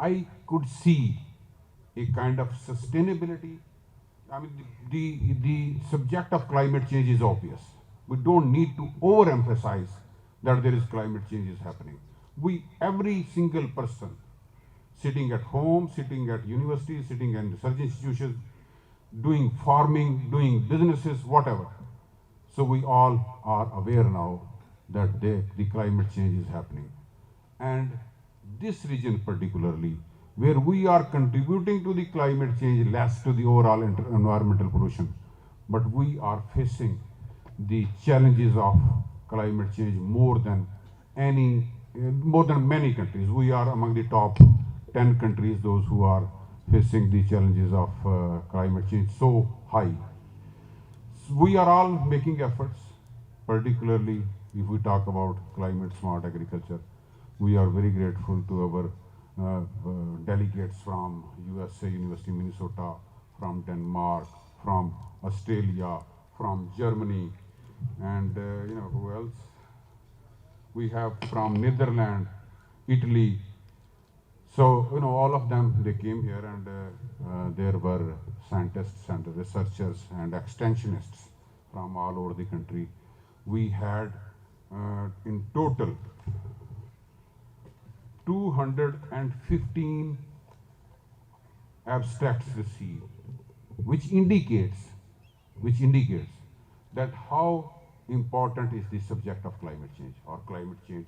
I could see a kind of sustainability. I mean, the subject of climate change is obvious. We don't need to overemphasize that there is climate change is happening. Every single person sitting at home, sitting at universities, sitting in research institutions, doing farming, doing businesses, whatever. So we all are aware now that the climate change is happening. And this region particularly, where we are contributing to the climate change less to the overall environmental pollution, but we are facing the challenges of climate change more than many countries. We are among the top 10 countries, those who are facing the challenges of climate change so high. We are all making efforts, particularly if we talk about climate smart agriculture. We are very grateful to our delegates from USA, University of Minnesota, from Denmark, from Australia, from Germany, and who else? We have from Netherlands, Italy. So all of them, they came here, and there were scientists and researchers and extensionists from all over the country. We had in total 215 abstracts received, which indicates that how important is the subject of climate change or climate change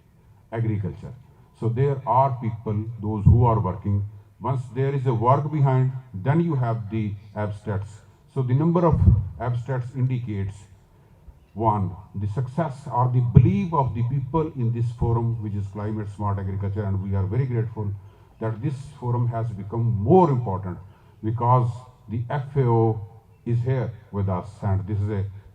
agriculture. So there are people, those who are working. Once there is a work behind, then you have the abstracts. So the number of abstracts indicates one, the success or the belief of the people in this forum, which is climate smart agriculture, and we are very grateful that this forum has become more important because the FAO is here with us, and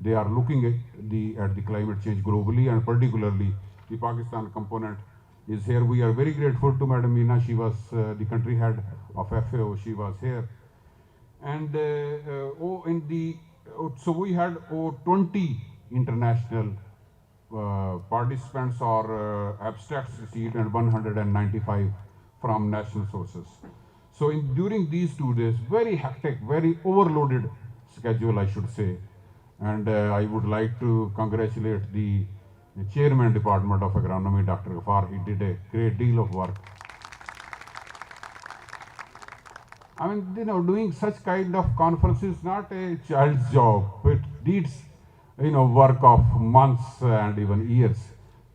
they are looking at the climate change globally, and particularly the Pakistan component is here. We are very grateful to Madam Meena. She was the country head of FAO. She was here, and so we had 20 international participants or abstracts received and 195 from national sources. So during these 2 days, very hectic, very overloaded schedule, I should say. And I would like to congratulate the Chairman Department of Agronomy, Dr. Ghaffar. He did a great deal of work. I mean, doing such kind of conference is not a child's job. It needs, work of months and even years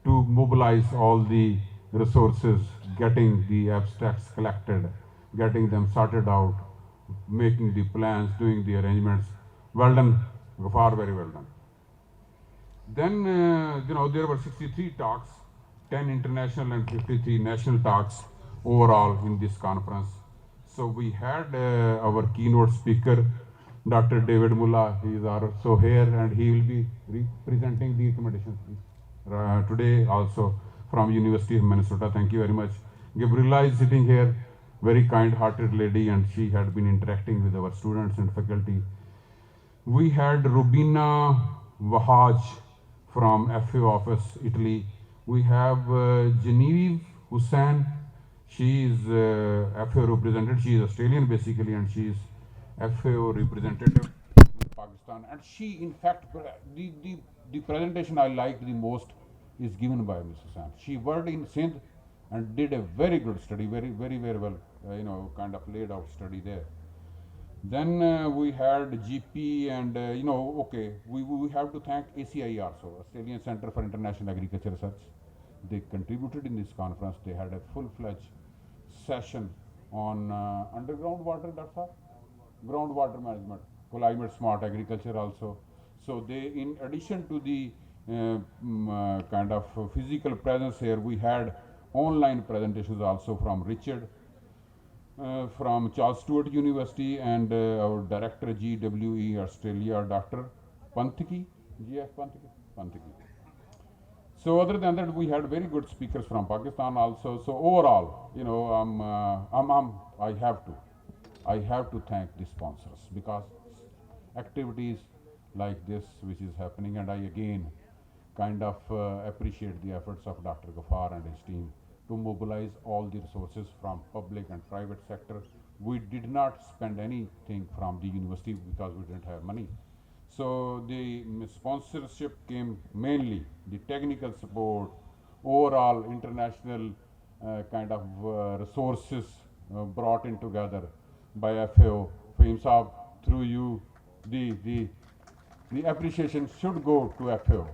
to mobilize all the resources, getting the abstracts collected, getting them sorted out, making the plans, doing the arrangements. Well done, Ghaffar, very well done. Then, there were 63 talks, 10 international and 53 national talks overall in this conference. So we had our keynote speaker, Dr. David Mullah. He is also here, and he will be presenting the recommendations today also from University of Minnesota. Thank you very much. Gabriela is sitting here, very kind-hearted lady, and she had been interacting with our students and faculty. We had Rubina Wahaj from FAO office, Italy. We have Genevieve Hussain. She is FAO representative. She is Australian basically, and she is FAO representative in Pakistan. And she, in fact, the presentation I liked the most is given by Ms. Hussain. She worked in Sindh and did a very good study, very, very, very well, kind of laid out study there. Then we had GP, and we have to thank ACI also, Australian Centre for International Agriculture Research. They contributed in this conference. They had a full-fledged session on underground water, groundwater management, climate smart agriculture also. So they, in addition to the kind of physical presence here, we had online presentations also from Richard, from Charles Stewart University, and our director GWE Australia, Dr. Panthiki, GF Panthiki. So other than that, we had very good speakers from Pakistan also. So overall, I have to thank the sponsors because activities like this which is happening, and I again kind of appreciate the efforts of Dr. Ghaffar and his team to mobilize all the resources from public and private sector. We did not spend anything from the university because we didn't have money. So the sponsorship came mainly the technical support, overall international kind of resources brought in together by FAO. Fahim Saab, through you, the, the, the appreciation should go to FAO.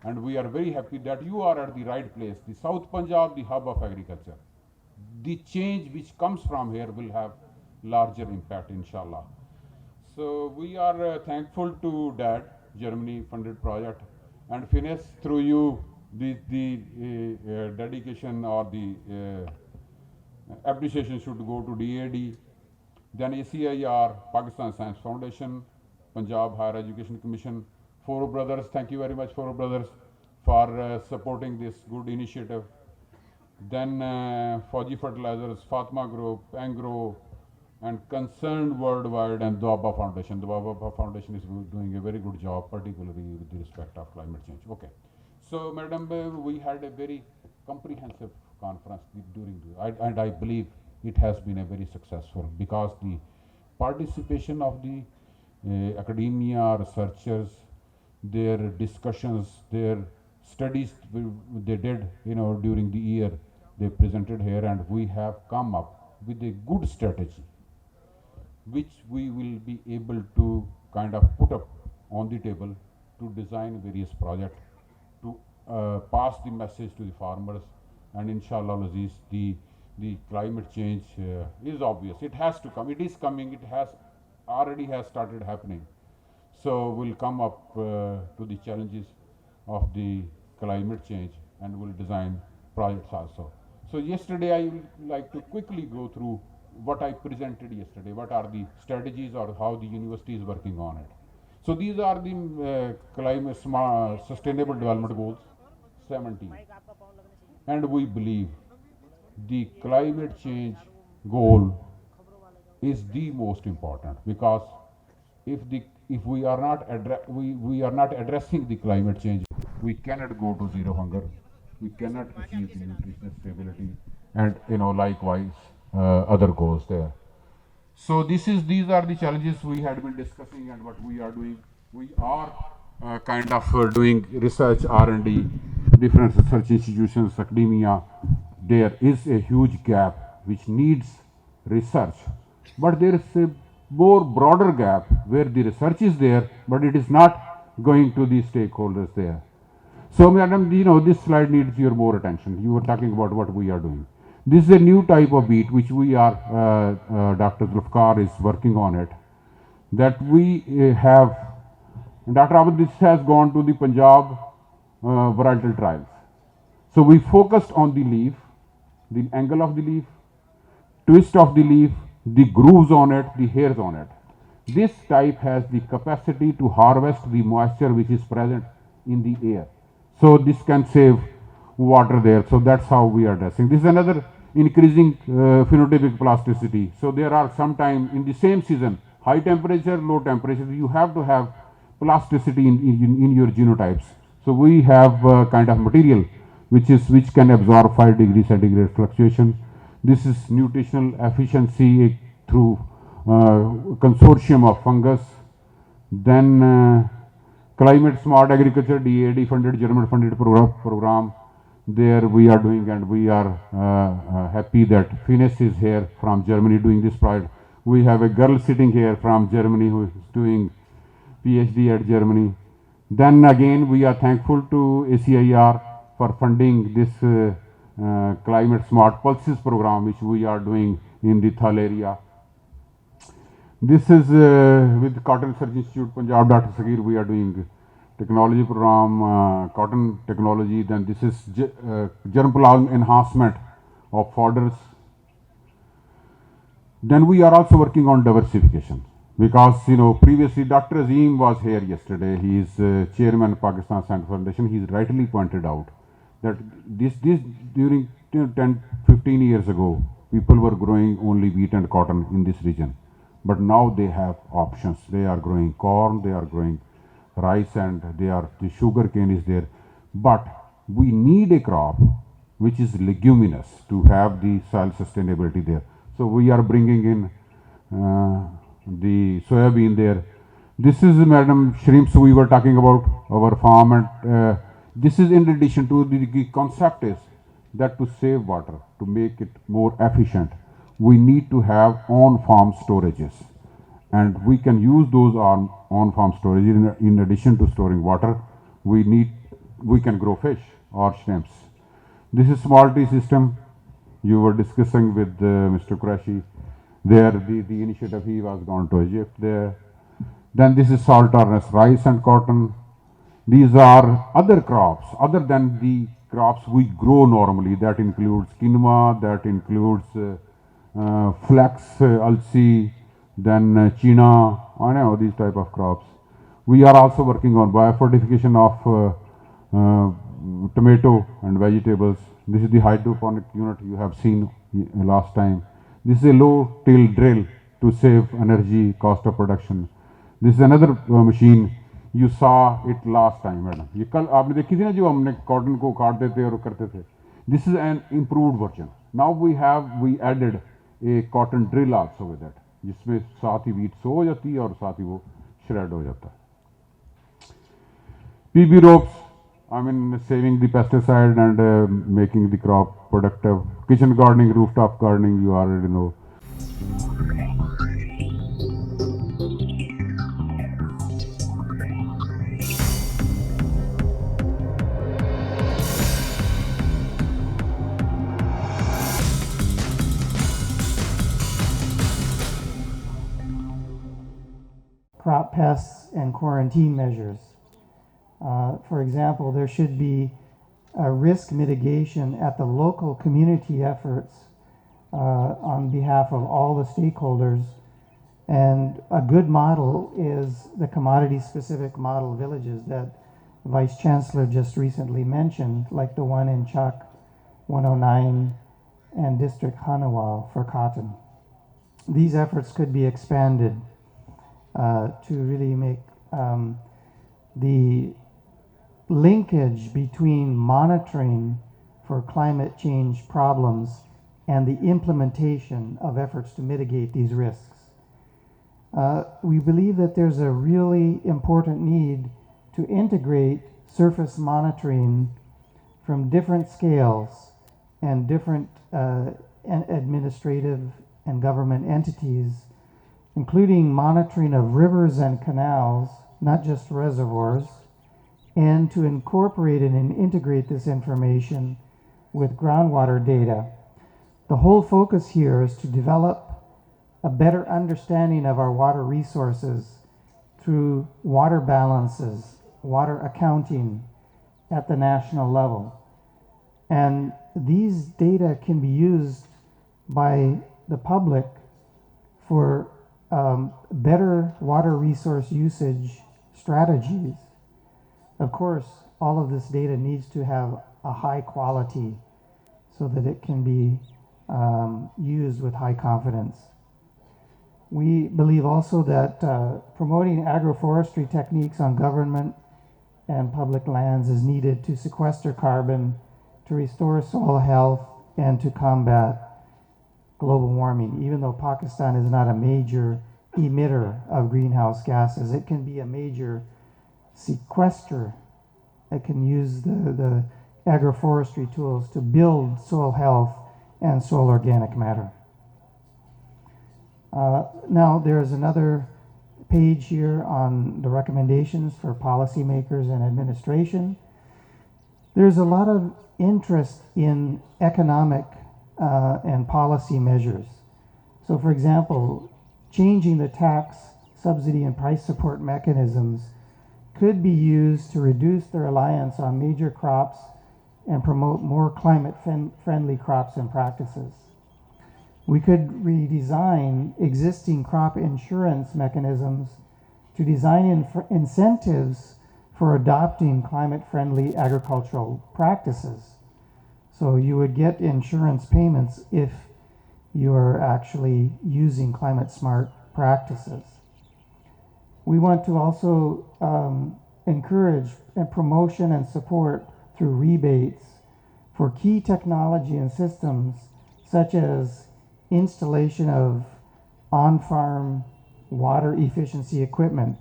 And we are very happy that you are at the right place. The South Punjab, the hub of agriculture. The change which comes from here will have larger impact, inshallah. So we are thankful to DAD, Germany funded project, and Finesse through you, the dedication or the appreciation should go to DAD, then ACIR, Pakistan Science Foundation, Punjab Higher Education Commission, Four Brothers, thank you very much Four Brothers for supporting this good initiative. Then Fauji Fertilizers, Fatma Group, Angro, and Concerned Worldwide, and Dwaba Foundation. The Dwaba Foundation is doing a very good job, particularly with the respect of climate change. Okay. So, Madam, we had a very comprehensive conference during and I believe it has been a very successful because the participation of the academia, researchers, their discussions, their studies they did, during the year, they presented here, and we have come up with a good strategy which we will be able to kind of put up on the table to design various projects to pass the message to the farmers. And inshallah Aziz, the climate change is obvious, it has to come, it is coming, it has already has started happening. So we'll come up to the challenges of the climate change and will design projects also. So yesterday I would like to quickly go through what I presented yesterday, what are the strategies or how the university is working on it. So these are the climate smart sustainable development goals, 17. And we believe the climate change goal is the most important because if we are not we are not addressing the climate change, we cannot go to zero hunger, we cannot achieve the nutritional stability, and likewise other goals there. So these are the challenges we had been discussing and what we are doing. We are kind of doing research R&D, different research institutions, academia. There is a huge gap which needs research, but there is a more broader gap where the research is there, but it is not going to the stakeholders there. So, madam, this slide needs your more attention. You were talking about what we are doing. This is a new type of beat which we are, Dr. Zulfikar is working on it, that we have, Dr. Abid, this has gone to the Punjab varietal trials. So we focused on the leaf, the angle of the leaf, twist of the leaf, the grooves on it, the hairs on it. This type has the capacity to harvest the moisture which is present in the air. So this can save water there. So that's how we are addressing. This is another increasing phenotypic plasticity. So there are sometimes in the same season, high temperature, low temperature, you have to have plasticity in your genotypes. So we have kind of material which can absorb 5 degrees centigrade fluctuation. This is nutritional efficiency through consortium of fungus. Then climate smart agriculture, DAD funded, German funded program. There we are doing, and we are happy that Finesse is here from Germany doing this project. We have a girl sitting here from Germany who is doing PhD at Germany. Then again, we are thankful to ACIR for funding this climate smart pulses program which we are doing in the Thal area. This is with Cotton Research Institute, Punjab, Dr. Sagir, we are doing technology program, cotton technology. Then this is germplasm enhancement of fodders. Then we are also working on diversification because previously Dr. Azim was here yesterday. He is chairman of Pakistan Science Foundation. He rightly pointed out that this during 10, 15 years ago, people were growing only wheat and cotton in this region. But now they have options. They are growing corn, they are growing rice, and the sugar cane is there. But we need a crop which is leguminous to have the soil sustainability there. So we are bringing in the soybean there. This is, Madam, shrimps we were talking about, our farm, and this is in addition to the concept is that to save water, to make it more efficient, we need to have on-farm storages. And we can use those on-farm storages in addition to storing water. We can grow fish or shrimps. This is small tea system. You were discussing with Mr. Qureshi. There, the initiative, he was gone to Egypt there. Then this is salt tolerance rice and cotton. These are other crops other than the crops we grow normally. That includes quinoa, that includes flax, alsi, then china, I know these type of crops. We are also working on biofortification of tomato and vegetables. This is the hydroponic unit you have seen last time. This is a low till drill to save energy, cost of production. This is another machine. You saw it last time, madam. ये कल आपने देखी थी ना जो हमने cotton को काटते थे और करते थे. This is an improved version. Now we added a cotton drill also with that, जिसमें साथ ही wheat sow हो जाती है और साथ ही वो shred हो जाता है. PB ropes, I mean saving the pesticide and making the crop productive. Kitchen gardening, rooftop gardening, you already know. Crop pests and quarantine measures. For example, there should be a risk mitigation at the local community efforts on behalf of all the stakeholders. And a good model is the commodity-specific model villages that Vice Chancellor just recently mentioned, like the one in Chak 109 and District Hanawal for cotton. These efforts could be expanded to really make the linkage between monitoring for climate change problems and the implementation of efforts to mitigate these risks. We believe that there's a really important need to integrate surface monitoring from different scales and different administrative and government entities, including monitoring of rivers and canals, not just reservoirs, and to incorporate and integrate this information with groundwater data. The whole focus here is to develop a better understanding of our water resources through water balances, water accounting at the national level. And these data can be used by the public for better water resource usage strategies. Of course, all of this data needs to have a high quality so that it can be used with high confidence. We believe also that promoting agroforestry techniques on government and public lands is needed to sequester carbon, to restore soil health, and to combat global warming. Even though Pakistan is not a major emitter of greenhouse gases, it can be a major sequester. It can use the agroforestry tools to build soil health and soil organic matter. Now there's another page here on the recommendations for policymakers and administration. There's a lot of interest in economic and policy measures. So for example, changing the tax, subsidy, and price support mechanisms could be used to reduce the reliance on major crops and promote more climate-friendly crops and practices. We could redesign existing crop insurance mechanisms to design incentives for adopting climate-friendly agricultural practices. So you would get insurance payments if you're actually using climate-smart practices. We want to also encourage and promotion and support through rebates for key technology and systems such as installation of on-farm water efficiency equipment,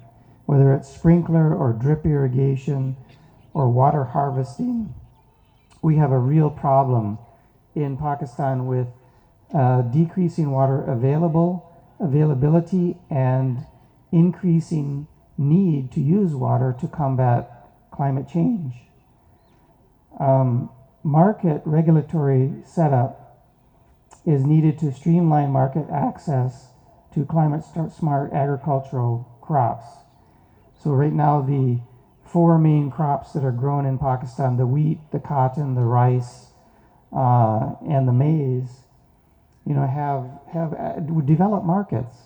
whether it's sprinkler or drip irrigation or water harvesting. We have a real problem in Pakistan with decreasing water availability and increasing need to use water to combat climate change. Market regulatory setup is needed to streamline market access to climate-smart agricultural crops. So right now, the 4 main crops that are grown in Pakistan, the wheat, the cotton, the rice, and the maize, have developed markets.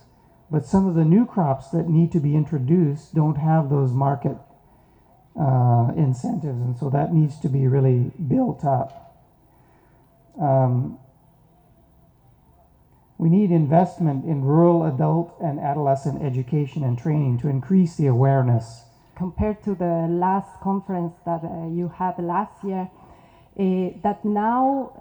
But some of the new crops that need to be introduced don't have those market incentives, and so that needs to be really built up. We need investment in rural adult and adolescent education and training to increase the awareness. Compared to the last conference that you had last year, that now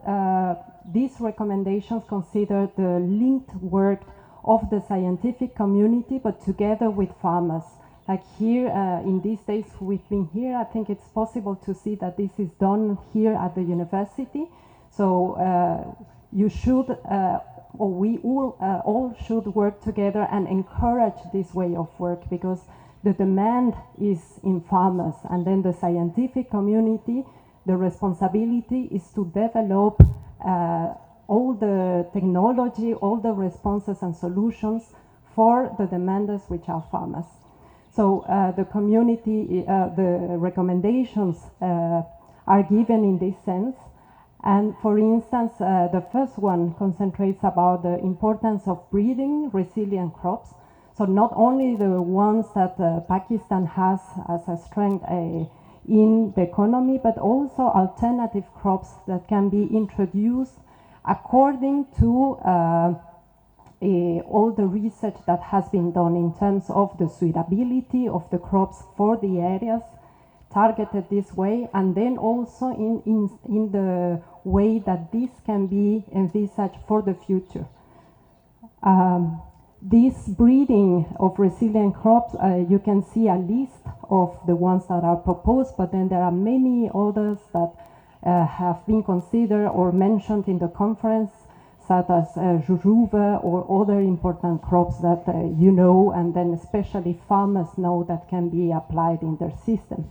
these recommendations consider the linked work of the scientific community, but together with farmers. Like here, in these days we've been here, I think it's possible to see that this is done here at the university. So you should, or we all should work together and encourage this way of work, because the demand is in farmers, and then the scientific community, the responsibility is to develop all the technology, all the responses and solutions for the demanders, which are farmers. So the community, the recommendations are given in this sense. And for instance, the first one concentrates about the importance of breeding resilient crops. So not only the ones that Pakistan has as a strength in the economy, but also alternative crops that can be introduced according to all the research that has been done in terms of the suitability of the crops for the areas targeted this way, and then also in the way that this can be envisaged for the future. This breeding of resilient crops, you can see a list of the ones that are proposed, but then there are many others that have been considered or mentioned in the conference, such as jujuba or other important crops that you know, and then especially farmers know that can be applied in their systems.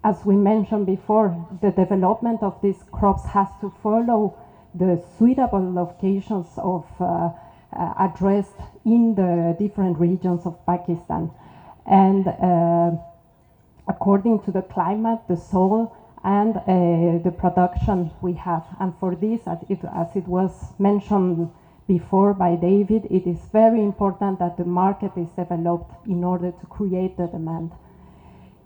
As we mentioned before, the development of these crops has to follow the suitable locations of addressed in the different regions of Pakistan, and according to the climate, the soil, and the production we have. And for this, as it was mentioned before by David, it is very important that the market is developed in order to create the demand.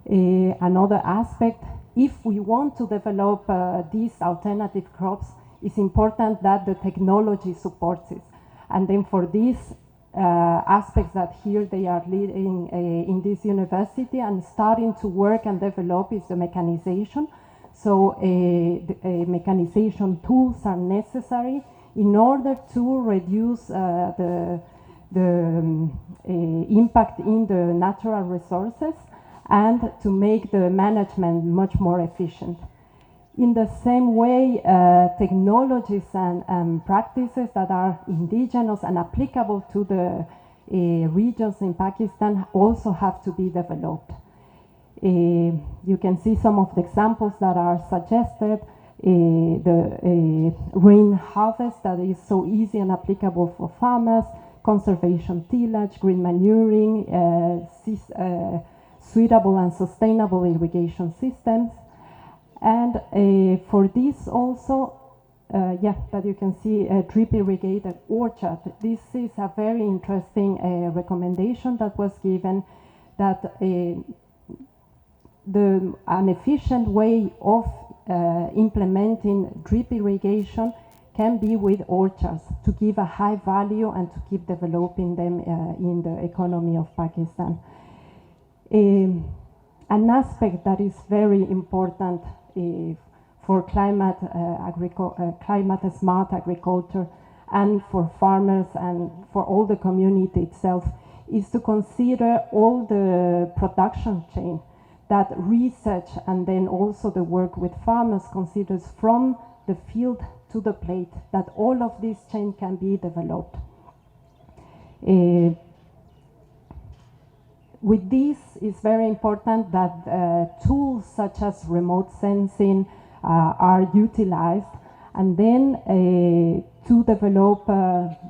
Another aspect, if we want to develop these alternative crops, it's important that the technology supports it. And then for these aspects that here they are leading in this university and starting to work and develop is the mechanization. So mechanization tools are necessary in order to reduce the impact in the natural resources and to make the management much more efficient. In the same way, technologies and practices that are indigenous and applicable to the regions in Pakistan also have to be developed. You can see some of the examples that are suggested. The rain harvest that is so easy and applicable for farmers, conservation tillage, green manuring, suitable and sustainable irrigation systems. And for this also, that you can see a drip irrigated orchard. This is a very interesting recommendation that was given that an efficient way of implementing drip irrigation can be with orchards to give a high value and to keep developing them in the economy of Pakistan. An aspect that is very important for climate smart agriculture and for farmers and for all the community itself is to consider all the production chain that research and then also the work with farmers considers from the field to the plate, that all of this chain can be developed. With this, it's very important that tools such as remote sensing are utilized, and then to develop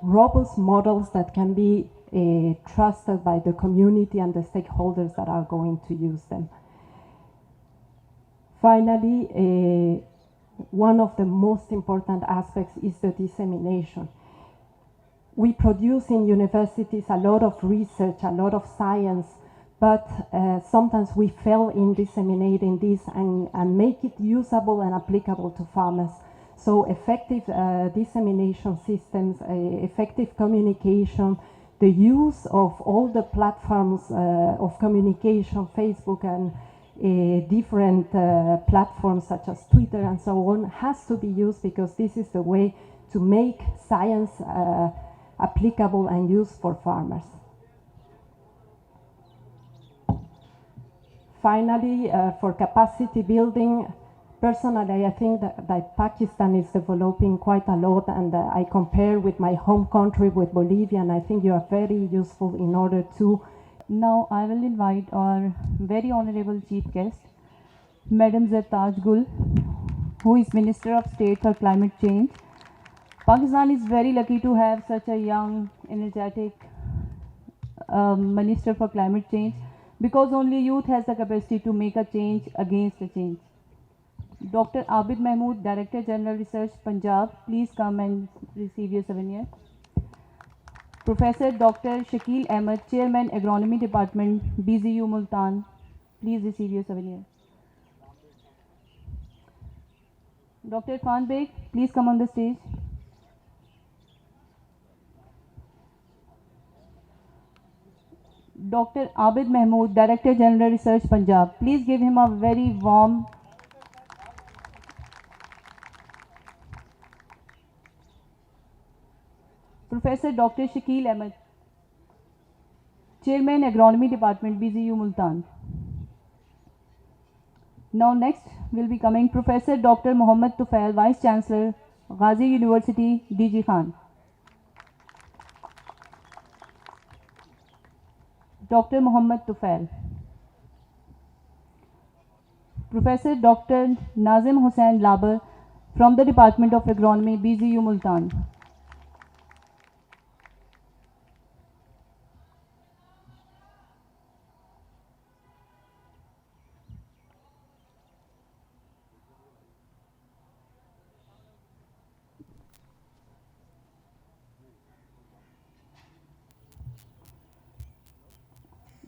robust models that can be trusted by the community and the stakeholders that are going to use them. Finally, one of the most important aspects is the dissemination. We produce in universities a lot of research, a lot of science, but sometimes we fail in disseminating this and make it usable and applicable to farmers. So effective dissemination systems, effective communication, the use of all the platforms of communication, Facebook and different platforms such as Twitter and so on, has to be used, because this is the way to make science applicable and used for farmers. Finally, for capacity building, personally I think that Pakistan is developing quite a lot, and I compare with my home country, with Bolivia, and I think you are very useful in order to. Now I will invite our very honorable chief guest, Madam Zertaj Gul, who is Minister of State for Climate Change. Pakistan is very lucky to have such a young, energetic Minister for Climate Change, because only youth has the capacity to make a change against a change. Dr. Abid Mahmood, Director General Research, Punjab, please come and receive your souvenir. Professor Dr. Shakil Ahmed, Chairman, Agronomy Department, BZU Multan, please receive your souvenir. Dr. Irfan Beg, please come on the stage. Dr. Abid Mahmood, Director General Research, Punjab, please give him a very warm. Professor Dr. Shakil Ahmed, Chairman, Agronomy Department, BZU Multan. Now next will be coming Professor Dr. Mohammad Tufail, Vice Chancellor, Ghazi University, DG Khan. Dr. Mohammad Tufail. Professor Dr. Nazim Hussain Labar from the Department of Agronomy, BZU Multan.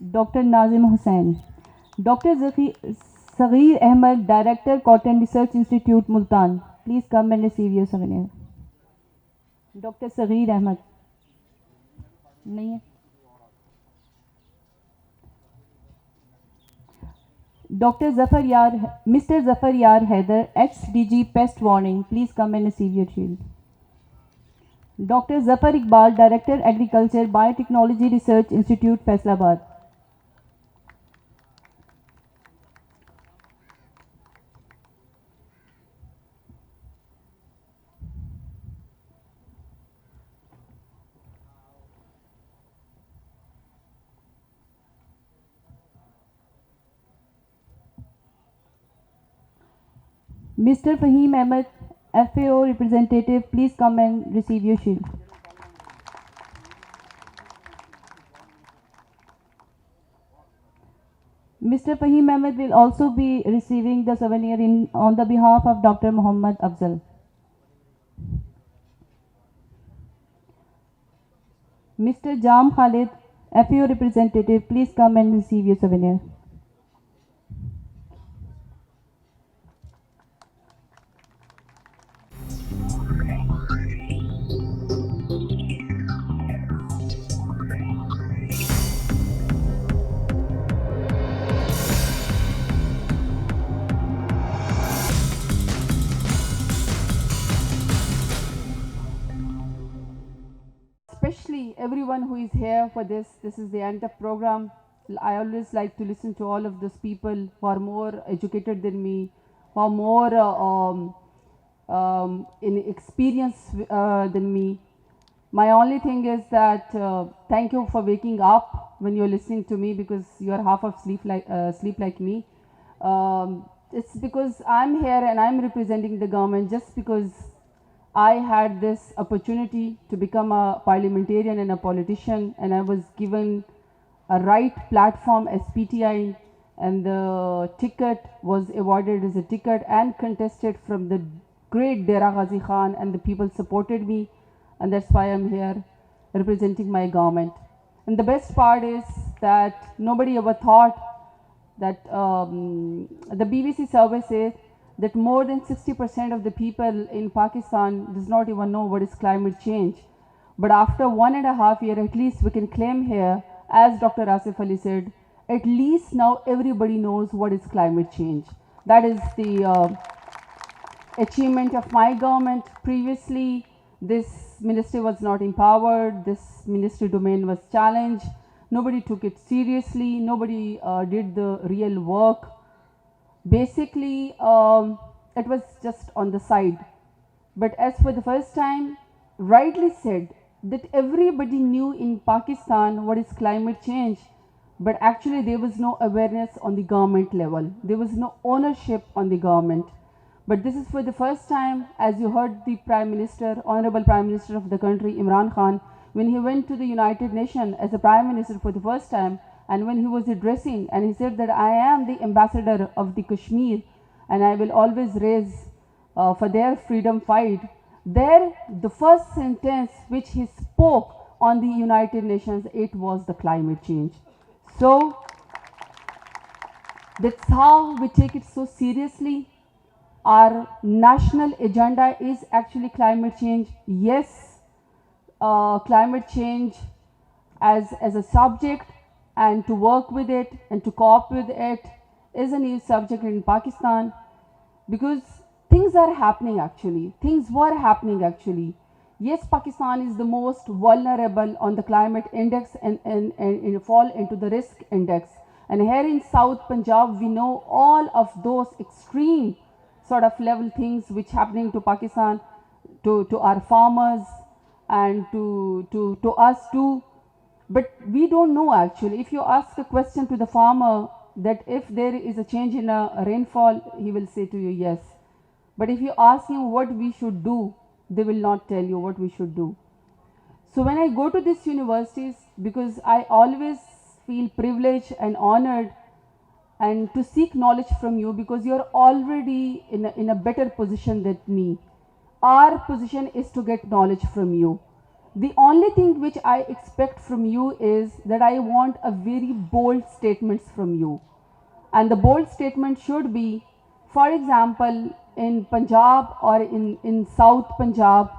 Dr. Nazim Hussain. Dr. Saghir Ahmed, Director, Cotton Research Institute, Multan. Please come and receive your souvenir. Dr. Saghir Ahmed. नहीं है. Mr. Zafar Yar Haider, ex-DG Pest Warning. Please come and receive your shield. Dr. Zafar Iqbal, Director, Agriculture, Biotechnology Research Institute, Faisalabad. Mr. Fahim Ahmed, FAO representative, please come and receive your shield. Mr. Fahim Ahmed will also be receiving the souvenir on the behalf of Dr. Muhammad Afzal. Mr. Jam Khalid, FAO representative, please come and receive your souvenir. Especially everyone who is here for this. This is the end of program. I always like to listen to all of those people who are more educated than me, who are more in experience than me. My only thing is that thank you for waking up when you're listening to me, because you're half of sleep like me. It's because I'm here and I'm representing the government just because I had this opportunity to become a parliamentarian and a politician, and I was given a right platform as PTI, and the ticket was awarded as a ticket and contested from the great Dera Ghazi Khan, and the people supported me, and that's why I'm here representing my government. And the best part is that nobody ever thought that the BBC survey says that more than 60% of the people in Pakistan does not even know what is climate change. But after 1.5 years, at least we can claim here, as Dr. Asif Ali said, at least now everybody knows what is climate change. That is the achievement of my government. Previously, this ministry was not empowered, this ministry domain was challenged, nobody took it seriously, nobody did the real work. Basically, it was just on the side. But as for the first time, rightly said that everybody knew in Pakistan what is climate change, but actually there was no awareness on the government level. There was no ownership on the government. But this is for the first time, as you heard the Prime Minister, Honorable Prime Minister of the country, Imran Khan, when he went to the United Nations as a Prime Minister for the first time, and when he was addressing, and he said that I am the ambassador of the Kashmir, and I will always raise for their freedom fight. There, the first sentence which he spoke on the United Nations, it was the climate change. So, that's how we take it so seriously. Our national agenda is actually climate change. Yes, climate change as a subject, and to work with it and to cope with it is a new subject in Pakistan, because things are happening actually. Things were happening actually. Yes, Pakistan is the most vulnerable on the climate index and fall into the risk index. And here in South Punjab, we know all of those extreme sort of level things which happening to Pakistan, to our farmers and to us too. But we don't know actually. If you ask a question to the farmer that if there is a change in a rainfall, he will say to you yes. But if you ask him what we should do, they will not tell you what we should do. So when I go to these universities, because I always feel privileged and honored and to seek knowledge from you, because you're already in a better position than me. Our position is to get knowledge from you. The only thing which I expect from you is that I want a very bold statements from you. And the bold statement should be, for example, in Punjab or in South Punjab,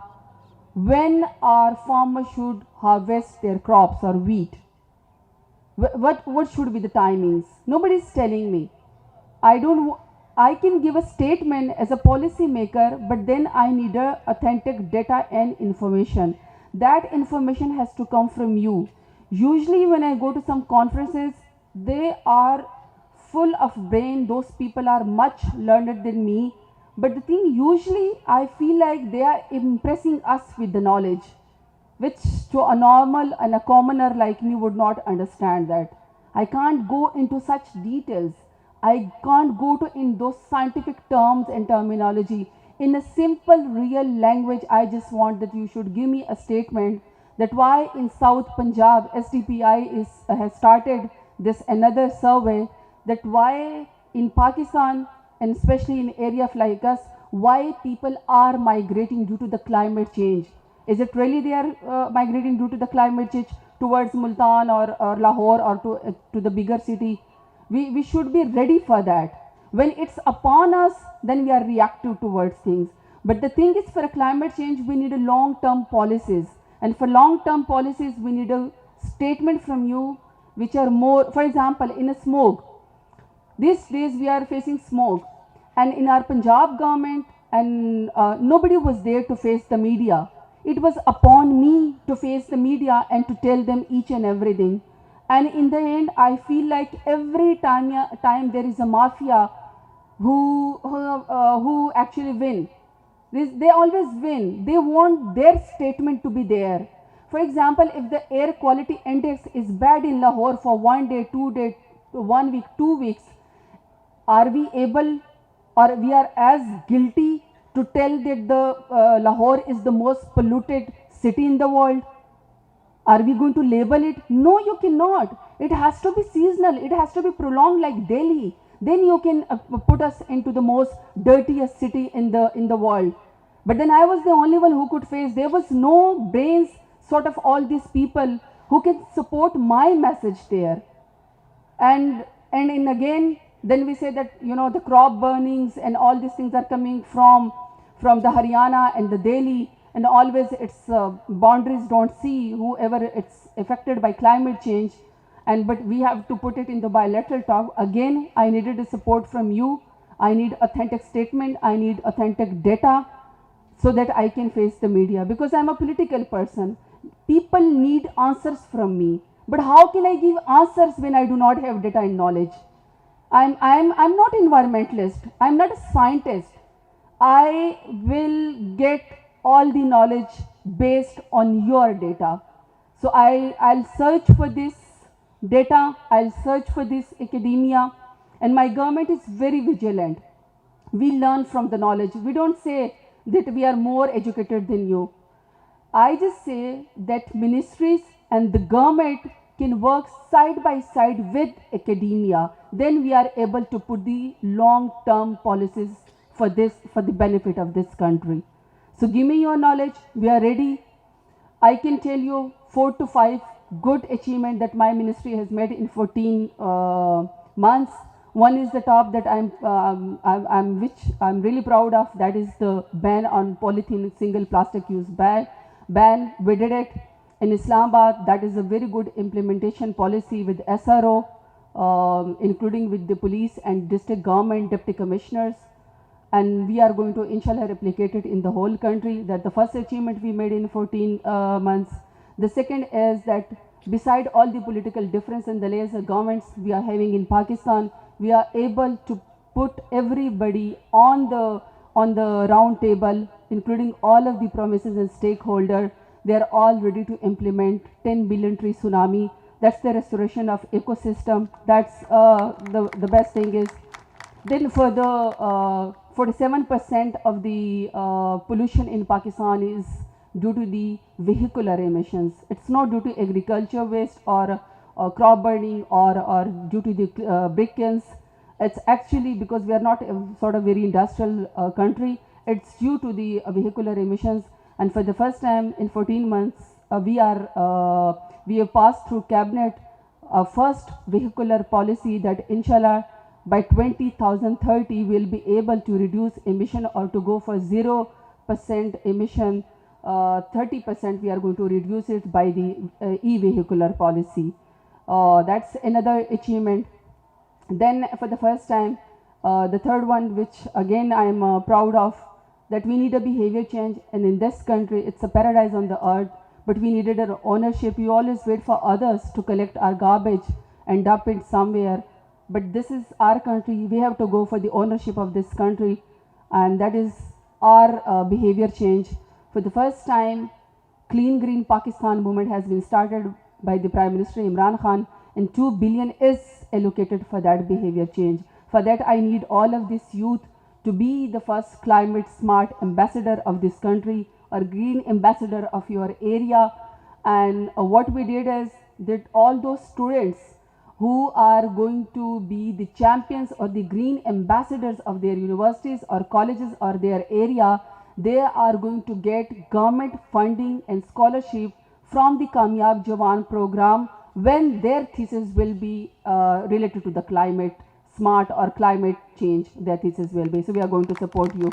when our farmers should harvest their crops or wheat. What should be the timings? Nobody is telling me. I can give a statement as a policy maker, but then I need a authentic data and information. That information has to come from you. Usually when I go to some conferences, they are full of brain. Those people are much learned than me. But the thing, usually I feel like they are impressing us with the knowledge, which to a normal and a commoner like me would not understand that. I can't go into such details. I can't go to in those scientific terms and terminology. In a simple, real language, I just want that you should give me a statement that why in South Punjab, SDPI has started this another survey, that why in Pakistan, and especially in area like us, why people are migrating due to the climate change. Is it really they are migrating due to the climate change? towards Multan or Lahore or to the bigger city. We should be ready for that. When it's upon us, then we are reactive towards things. But the thing is, for a climate change, we need a long-term policies. And for long-term policies, we need a statement from you which are more, for example, in a smoke. These days we are facing smoke. And in our Punjab government, and nobody was there to face the media. It was upon me to face the media and to tell them each and everything. And in the end, I feel like every time there is a mafia who actually win. They always win. They want their statement to be there. For example, if the air quality index is bad in Lahore for 1 day, 2 days, 1 week, 2 weeks, are we able, or we are as guilty to tell that the Lahore is the most polluted city in the world? Are we going to label it? No, you cannot. It has to be seasonal. It has to be prolonged like Delhi. Then you can put us into the most dirtiest city in the world. But then I was the only one who could face. There was no brains, sort of all these people who can support my message there. And again, then we say that, you know, the crop burnings and all these things are coming from the Haryana and the Delhi, and always its boundaries don't see whoever it's affected by climate change. But we have to put it in the bilateral talk. Again, I needed a support from you. I need authentic statement. I need authentic data so that I can face the media, because I'm a political person. People need answers from me. But how can I give answers when I do not have data and knowledge? I'm not environmentalist. I'm not a scientist. I will get all the knowledge based on your data. So I'll search for this data, I'll search for this academia, and my government is very vigilant. We learn from the knowledge. We don't say that we are more educated than you. I just say that ministries and the government can work side by side with academia. Then we are able to put the long-term policies for the benefit of this country. So give me your knowledge. We are ready. I can tell you 4 to 5 good achievement that my ministry has made in 14 months. One is the top that which I'm really proud of. That is the ban on polythene single plastic use ban. We did it in Islamabad. That is a very good implementation policy with SRO, including with the police and district government deputy commissioners. And we are going to, inshallah, replicate it in the whole country. That's the first achievement we made in 14 months. The second is that beside all the political difference and the layers of governments we are having in Pakistan, we are able to put everybody on the round table, including all of the promises and stakeholders. They are all ready to implement 10 billion tree tsunami. That's the restoration of ecosystem. That's the best thing is. Then for the 47% of the pollution in Pakistan is due to the vehicular emissions. It's not due to agriculture waste or crop burning or due to the brick kilns. It's actually because we are not a sort of very industrial country. It's due to the vehicular emissions. And for the first time in 14 months, we have passed through cabinet a first vehicular policy that inshallah by 2030 we'll be able to reduce emission or to go for 0% emission. 30% we are going to reduce it by the e-vehicular policy. That's another achievement. Then for the first time, the third one, which again I am proud of, that we need a behavior change. And in this country, it's a paradise on the earth, but we needed an ownership. We always wait for others to collect our garbage and dump it somewhere. But this is our country. We have to go for the ownership of this country. And that is our behavior change. For the first time, Clean Green Pakistan movement has been started by the Prime Minister Imran Khan, and 2 billion is allocated for that behavior change. For that, I need all of this youth to be the first climate smart ambassador of this country or green ambassador of your area. And what we did is that all those students who are going to be the champions or the green ambassadors of their universities or colleges or their area, they are going to get government funding and scholarship from the Kamyab Jawan program when their thesis will be related to the climate smart or climate change, their thesis will be. So we are going to support you.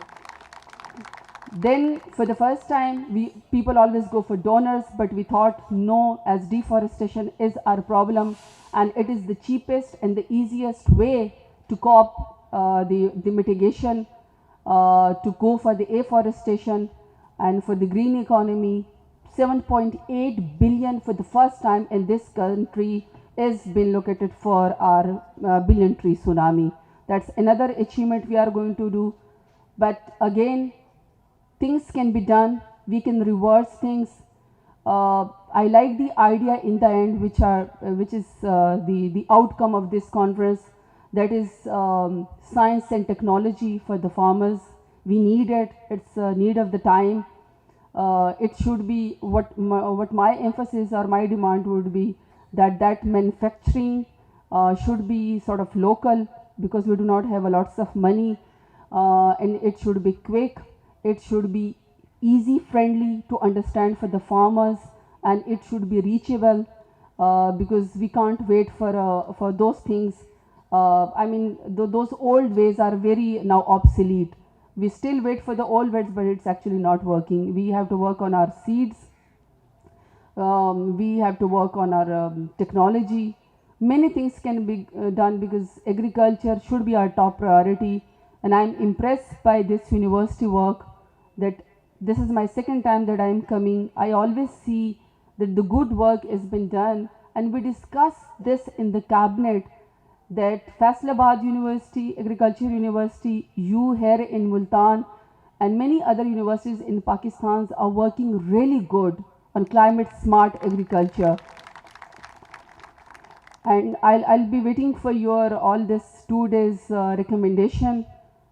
Then for the first time, people always go for donors, but we thought no, as deforestation is our problem and it is the cheapest and the easiest way to cope the mitigation, to go for the afforestation and for the green economy. 7.8 billion for the first time in this country is been located for our billion tree tsunami. That's another achievement we are going to do. But again, things can be done. We can reverse things. I like the idea in the end, which is the outcome of this conference. That is science and technology for the farmers. We need it. It's a need of the time. It should be what my emphasis or my demand would be, that manufacturing should be sort of local, because we do not have a lots of money, and it should be quick. It should be easy, friendly to understand for the farmers, and it should be reachable, because we can't wait for those things. I mean, those old ways are very now obsolete. We still wait for the old ways, but it's actually not working. We have to work on our seeds. We have to work on our technology. Many things can be done, because agriculture should be our top priority. And I'm impressed by this university work, that this is my second time that I'm coming. I always see that the good work has been done, and we discuss this in the cabinet, that Faisalabad University, Agriculture University, you here in Multan, and many other universities in Pakistan are working really good on climate smart agriculture. And I'll be waiting for your all this 2 days recommendation,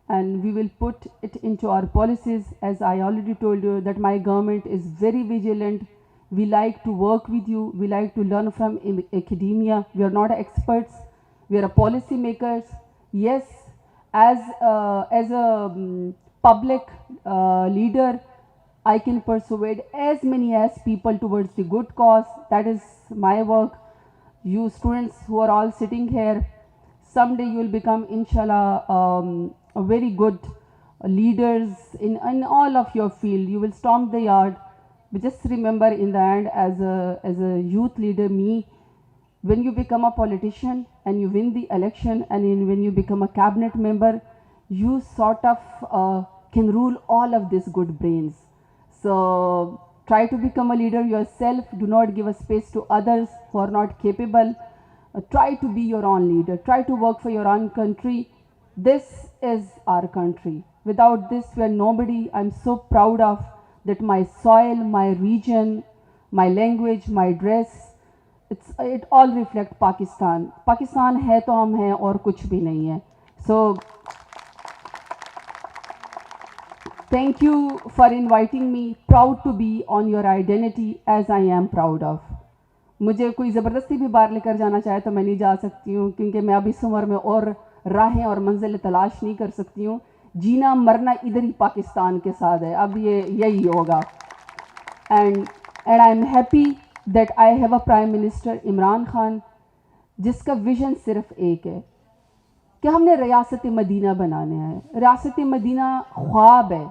and we will put it into our policies. As I already told you, that my government is very vigilant. We like to work with you. We like to learn from academia. We are not experts. We are policy makers. Yes, as a public leader, I can persuade as many as people towards the good cause. That is my work. You students who are all sitting here, someday you will become, inshallah, a very good leaders in all of your field. You will storm the yard. But just remember, in the end, as a youth leader, when you become a politician and you win the election, and when you become a cabinet member, you sort of can rule all of these good brains. So try to become a leader yourself. Do not give a space to others who are not capable. Try to be your own leader. Try to work for your own country. This is our country. Without this, we are nobody. I'm so proud of that. My soil, my region, my language, my dress, it all reflect Pakistan. Pakistan है तो हम हैं, और कुछ भी नहीं है. So thank you for inviting me. Proud to be on your identity, as I am proud of. मुझे कोई ज़बरदस्ती भी बाहर लेकर जाना चाहे तो मैं नहीं जा सकती हूँ, क्योंकि मैं अब इस उम्र में और राहें और मंजिल तलाश नहीं कर सकती हूँ. जीना मरना इधर ही पाकिस्तान के साथ है. अब ये यही होगा. And I am happy that I have a Prime Minister Imran Khan, जिसका विजन सिर्फ एक है कि हमने रियासत मदीना बनाने हैं. रियासत मदीना ख्वाब है.